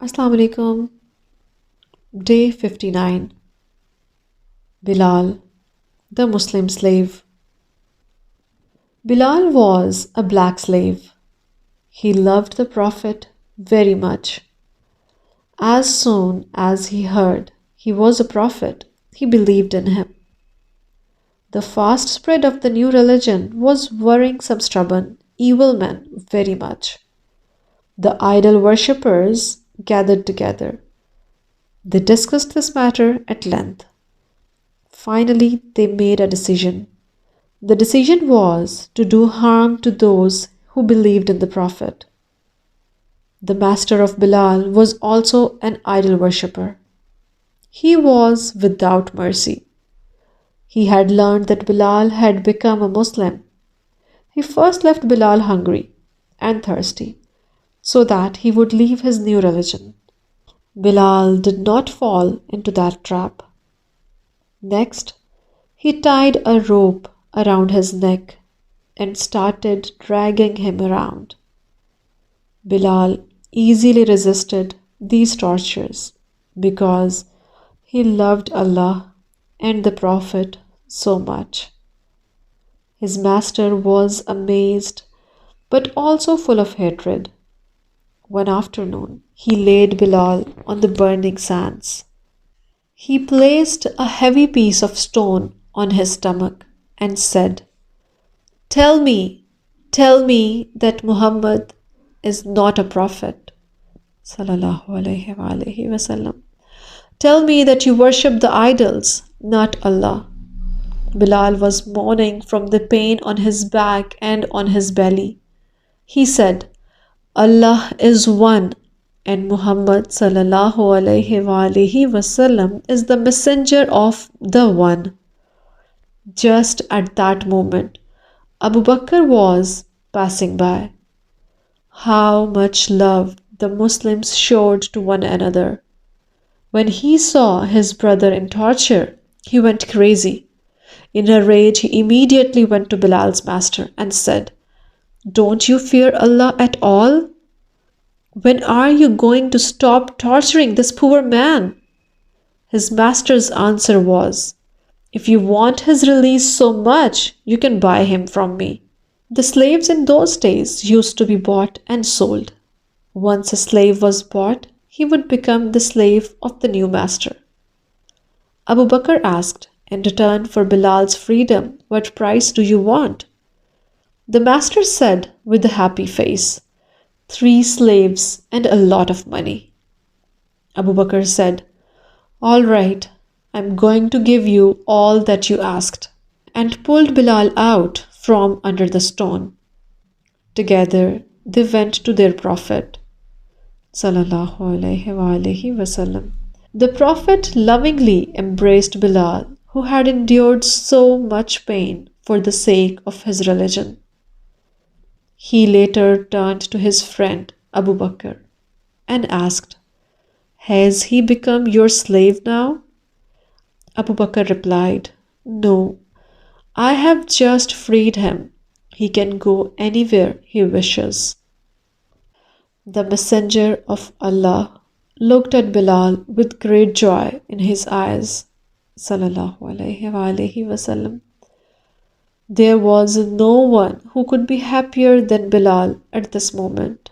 Assalamu alaikum. Day 59. Bilal, the Muslim slave. Bilal was a black slave. He loved the Prophet very much. As soon as he heard he was a prophet, he believed in him. The fast spread of the new religion was worrying some stubborn, evil men very much. The idol worshippers gathered together. They discussed this matter at length. Finally, they made a decision. The decision was to do harm to those who believed in the Prophet. The master of Bilal was also an idol worshipper. He was without mercy. He had learned that Bilal had become a Muslim. He first left Bilal hungry and thirsty so that he would leave his new religion. Bilal did not fall into that trap. Next, he tied a rope around his neck and started dragging him around. Bilal easily resisted these tortures because he loved Allah and the Prophet so much. His master was amazed but also full of hatred. One afternoon, he laid Bilal on the burning sands. He placed a heavy piece of stone on his stomach and said, tell me that Muhammad is not a prophet. Sallallahu alaihi wasallam. Tell me that you worship the idols, not Allah. Bilal was moaning from the pain on his back and on his belly. He said, Allah is one and Muhammad sallallahu alaihi wasallam is the messenger of the one. Just at that moment, Abu Bakr was passing by. How much love the Muslims showed to one another. When he saw his brother in torture, he went crazy. In a rage, he immediately went to Bilal's master and said, don't you fear Allah at all? When are you going to stop torturing this poor man? His master's answer was, if you want his release so much, you can buy him from me. The slaves in those days used to be bought and sold. Once a slave was bought, he would become the slave of the new master. Abu Bakr asked, in return for Bilal's freedom, what price do you want? The master said with a happy face, 3 slaves and a lot of money. Abu Bakr said, all right, I'm going to give you all that you asked, and pulled Bilal out from under the stone. Together, they went to their Prophet. Sallallahu alaihi wasallam. The Prophet lovingly embraced Bilal, who had endured so much pain for the sake of his religion. He later turned to his friend Abu Bakr and asked, has he become your slave now? Abu Bakr replied, no, I have just freed him. He can go anywhere he wishes. The Messenger of Allah looked at Bilal with great joy in his eyes. Sallallahu alaihi wasallam. There was no one who could be happier than Bilal at this moment.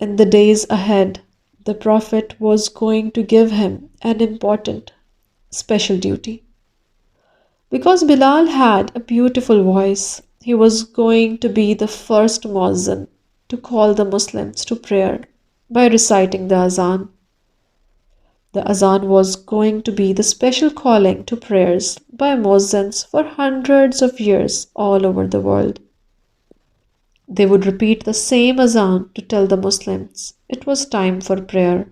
In the days ahead, the Prophet was going to give him an important, special duty. Because Bilal had a beautiful voice, he was going to be the first muezzin to call the Muslims to prayer by reciting the azan. The azan was going to be the special calling to prayers by muezzins for hundreds of years all over the world. They would repeat the same azan to tell the Muslims it was time for prayer.